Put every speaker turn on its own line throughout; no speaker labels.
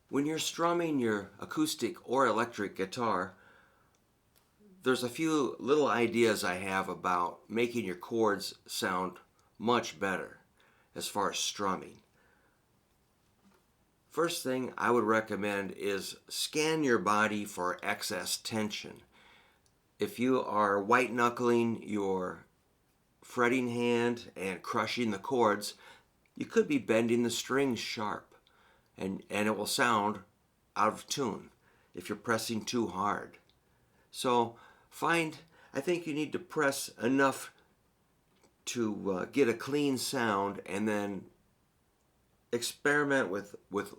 When you're strumming your acoustic or electric guitar, there's a few little ideas I have about making your chords sound much better as far as strumming. First thing I would recommend is scan your body for excess tension. If you are white knuckling your fretting hand and crushing the chords, you could be bending the strings sharp, and it will sound out of tune if you're pressing too hard. So I think you need to press enough to get a clean sound, and then experiment with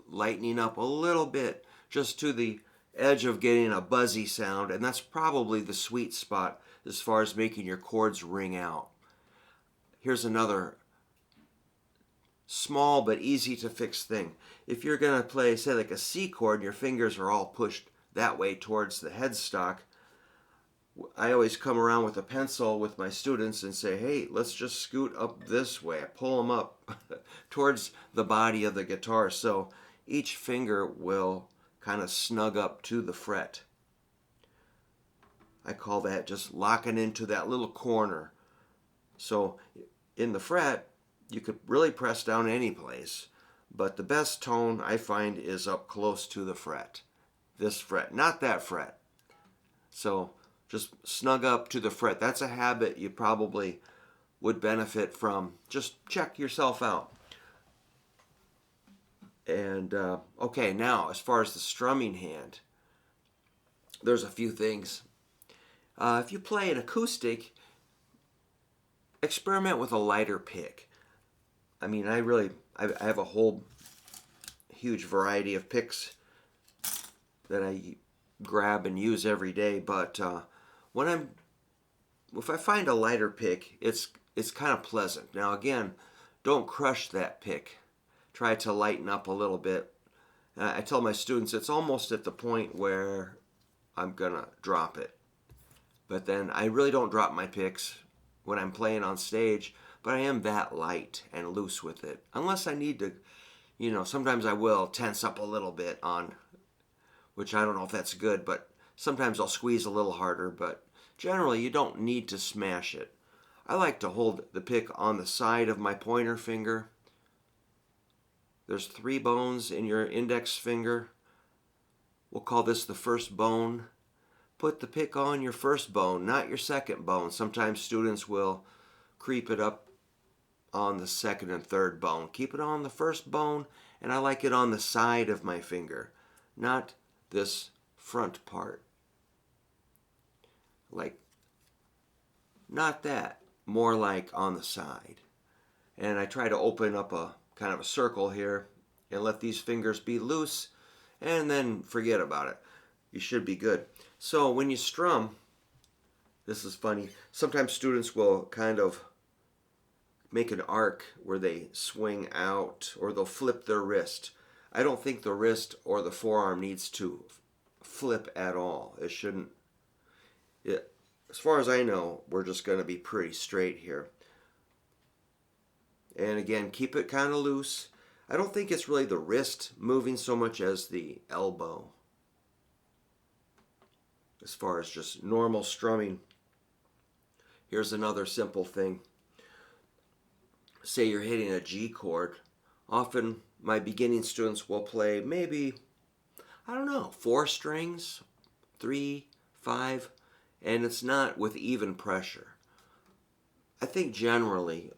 lightening up a little bit just to the edge of getting a buzzy sound, and that's probably the sweet spot as far as making your chords ring out. Here's another small but easy to fix thing. If you're going to play, say, like a C chord, and your fingers are all pushed that way towards the headstock, I always come around with a pencil with my students and say, hey, let's just scoot up this way. I pull them up towards the body of the guitar so each finger will kind of snug up to the fret. I call that just locking into that little corner. So in the fret, you could really press down any place, but the best tone I find is up close to the fret. This fret, not that fret. So just snug up to the fret. That's a habit you probably would benefit from. Just check yourself out. And okay, now as far as the strumming hand, there's a few things. If you play an acoustic, experiment with a lighter pick. I mean, I have a whole huge variety of picks that I grab and use every day, but if I find a lighter pick, it's kind of pleasant. Now again, don't crush that pick. Try to lighten up a little bit. I tell my students it's almost at the point where I'm gonna drop it. But then I really don't drop my picks when I'm playing on stage, but I am that light and loose with it. Unless I need to, sometimes I will tense up a little bit on, which I don't know if that's good, but sometimes I'll squeeze a little harder, but generally you don't need to smash it. I like to hold the pick on the side of my pointer finger. There's 3 bones in your index finger. We'll call this the first bone. Put the pick on your first bone, not your second bone. Sometimes students will creep it up on the second and third bone. Keep it on the first bone, and I like it on the side of my finger, not this front part. Like, not that, more like on the side. And I try to open up a kind of a circle here and let these fingers be loose, and then forget about it. You should be good. So when you strum, this is funny, sometimes students will kind of make an arc where they swing out, or they'll flip their wrist. I don't think the wrist or the forearm needs to flip at all. It shouldn't. As far as I know, we're just going to be pretty straight here. And again, keep it kind of loose. I don't think it's really the wrist moving so much as the elbow. As far as just normal strumming. Here's another simple thing. Say you're hitting a G chord. Often my beginning students will play maybe, 4 strings, 3, 5, and it's not with even pressure. I think generally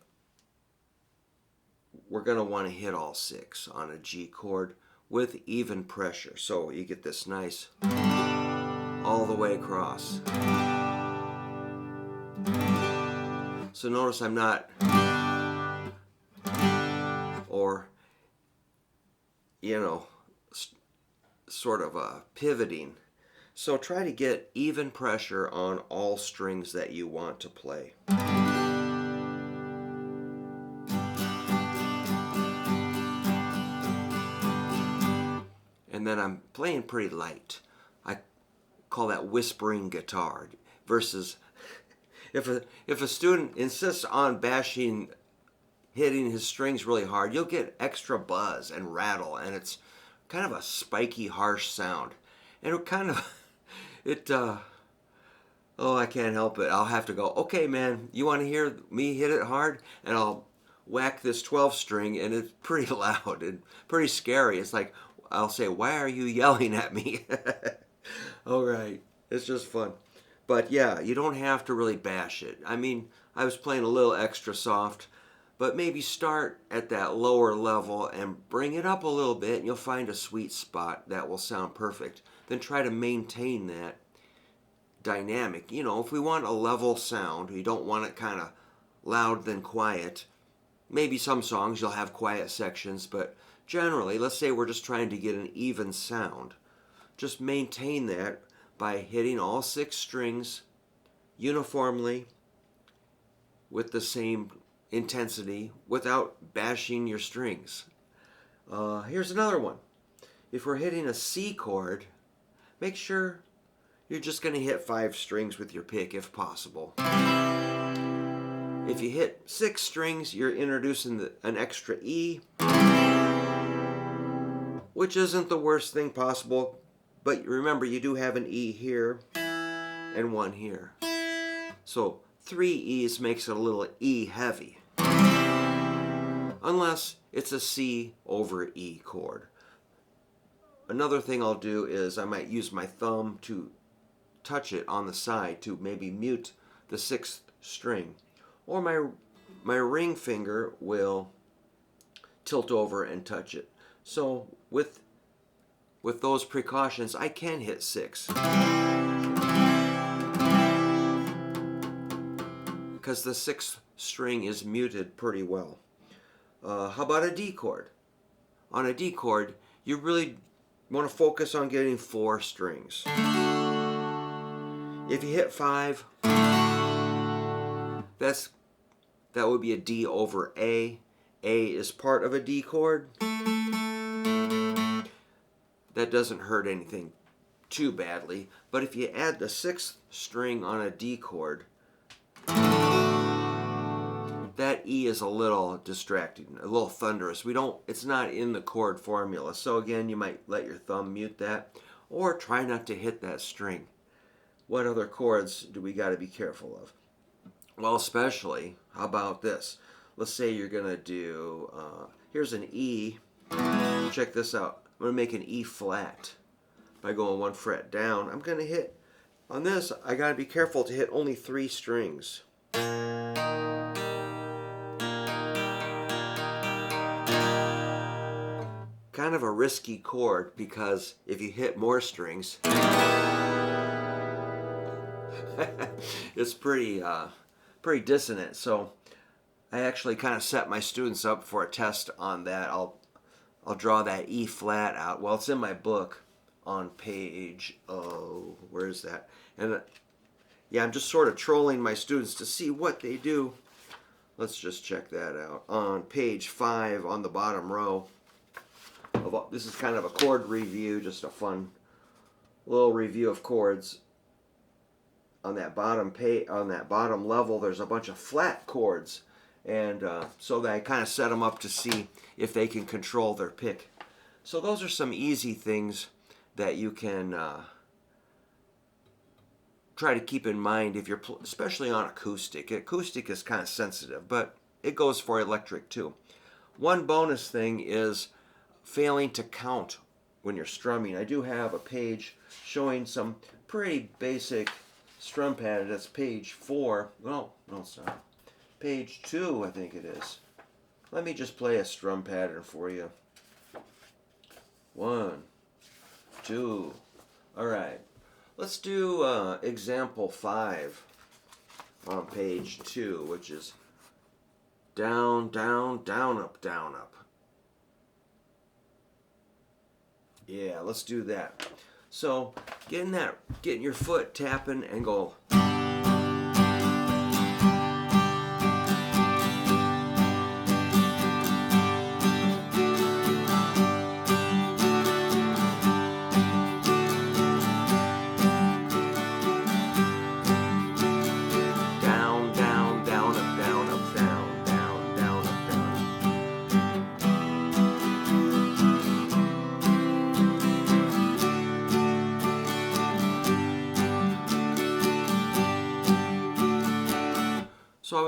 we're going to want to hit all 6 on a G chord with even pressure. So you get this nice all the way across. So notice I'm not, or, sort of pivoting. So try to get even pressure on all strings that you want to play. And then I'm playing pretty light. I call that whispering guitar. Versus if a student insists on hitting his strings really hard, you'll get extra buzz and rattle, and it's kind of a spiky, harsh sound. And it kind of, it, oh, I can't help it. I'll have to go, okay, man, you want to hear me hit it hard? And I'll whack this 12 string, and it's pretty loud and pretty scary. It's like, I'll say, why are you yelling at me? All right, it's just fun. But yeah, you don't have to really bash it. I mean, I was playing a little extra soft, but maybe start at that lower level and bring it up a little bit, and you'll find a sweet spot that will sound perfect. Then try to maintain that dynamic. You know, if we want a level sound, we don't want it kind of loud then quiet. Maybe some songs you'll have quiet sections, but generally, let's say we're just trying to get an even sound. Just maintain that by hitting all 6 strings uniformly with the same intensity without bashing your strings. Here's another one. If we're hitting a C chord, make sure you're just going to hit 5 strings with your pick if possible. If you hit 6 strings, you're introducing an extra E, which isn't the worst thing possible, but remember you do have an E here and one here. So 3 E's makes it a little E heavy, unless it's a C over E chord. Another thing I'll do is I might use my thumb to touch it on the side to maybe mute the 6th string. Or my ring finger will tilt over and touch it. So with those precautions, I can hit 6. Because the 6th string is muted pretty well. How about a D chord? On a D chord, you really want to focus on getting 4 strings. If you hit 5, that would be a D over A. A is part of a D chord. That doesn't hurt anything too badly. But if you add the 6th string on a D chord, that E is a little distracting, a little thunderous. It's not in the chord formula. So again, you might let your thumb mute that, or try not to hit that string. What other chords do we got to be careful of? Well, especially, how about this? Let's say you're going to do, here's an E. Check this out. I'm going to make an E flat by going 1 fret down. I'm going to hit, on this, I got to be careful to hit only 3 strings. Kind of a risky chord, because if you hit more strings, it's pretty dissonant. So I actually kind of set my students up for a test on that. I'll draw that E flat out. Well, it's in my book on page, where is that? And yeah, I'm just sort of trolling my students to see what they do. Let's just check that out. On page 5 on the bottom row, this is kind of a chord review, just a fun little review of chords. On that bottom level, there's a bunch of flat chords, and so I kind of set them up to see if they can control their pick. So those are some easy things that you can try to keep in mind if you're, especially on acoustic. Acoustic is kind of sensitive, but it goes for electric too. One bonus thing is failing to count when you're strumming. I do have a page showing some pretty basic strum pattern. That's page 4. No, it's not. Page 2, I think it is. Let me just play a strum pattern for you. 1, 2. All right. Let's do example 5 on page 2, which is down, down, down, up, down, up. Yeah, let's do that. So getting your foot tapping and go.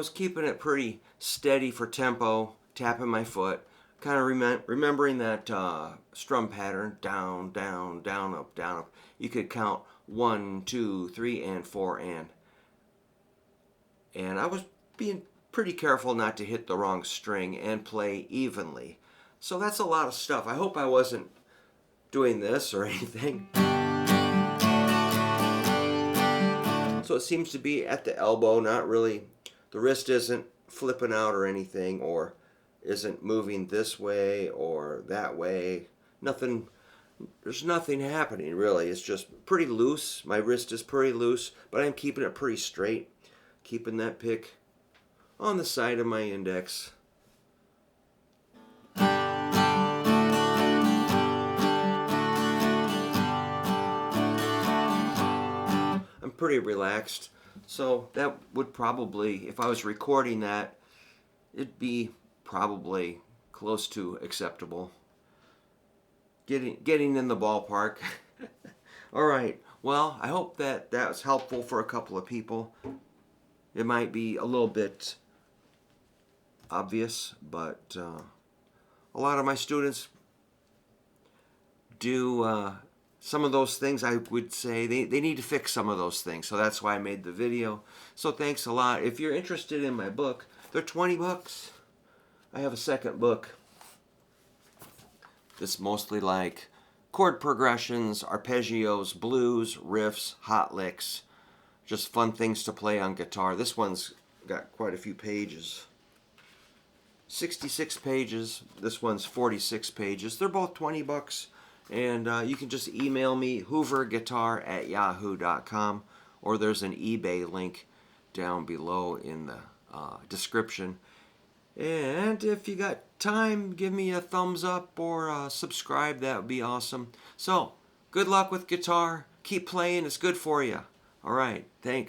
was keeping it pretty steady for tempo, tapping my foot, kind of remembering that strum pattern, down, down, down, up, down, up. You could count 1, 2, 3, and 4, and I was being pretty careful not to hit the wrong string and play evenly. So that's a lot of stuff. I hope I wasn't doing this or anything. So it seems to be at the elbow, not really, the wrist isn't flipping out or anything, or isn't moving this way or that way. Nothing, there's nothing happening really. It's just pretty loose. My wrist is pretty loose, but I'm keeping it pretty straight. Keeping that pick on the side of my index. I'm pretty relaxed, so that would probably, if I was recording that, it'd be probably close to acceptable. Getting in the ballpark. All right, well, I hope that was helpful for a couple of people. It might be a little bit obvious, but a lot of my students do some of those things. I would say they need to fix some of those things, so that's why I made the video. So thanks a lot. If you're interested in my book, they're 20 bucks. I have a second book that's mostly like chord progressions, arpeggios, blues, riffs, hot licks, just fun things to play on guitar. This one's got quite a few pages. 66 pages. This one's 46 pages. They're both 20 bucks. And you can just email me, hooverguitar@yahoo.com, or there's an eBay link down below in the description. And if you got time, give me a thumbs up or subscribe. That would be awesome. So, good luck with guitar. Keep playing. It's good for you. All right. Thanks.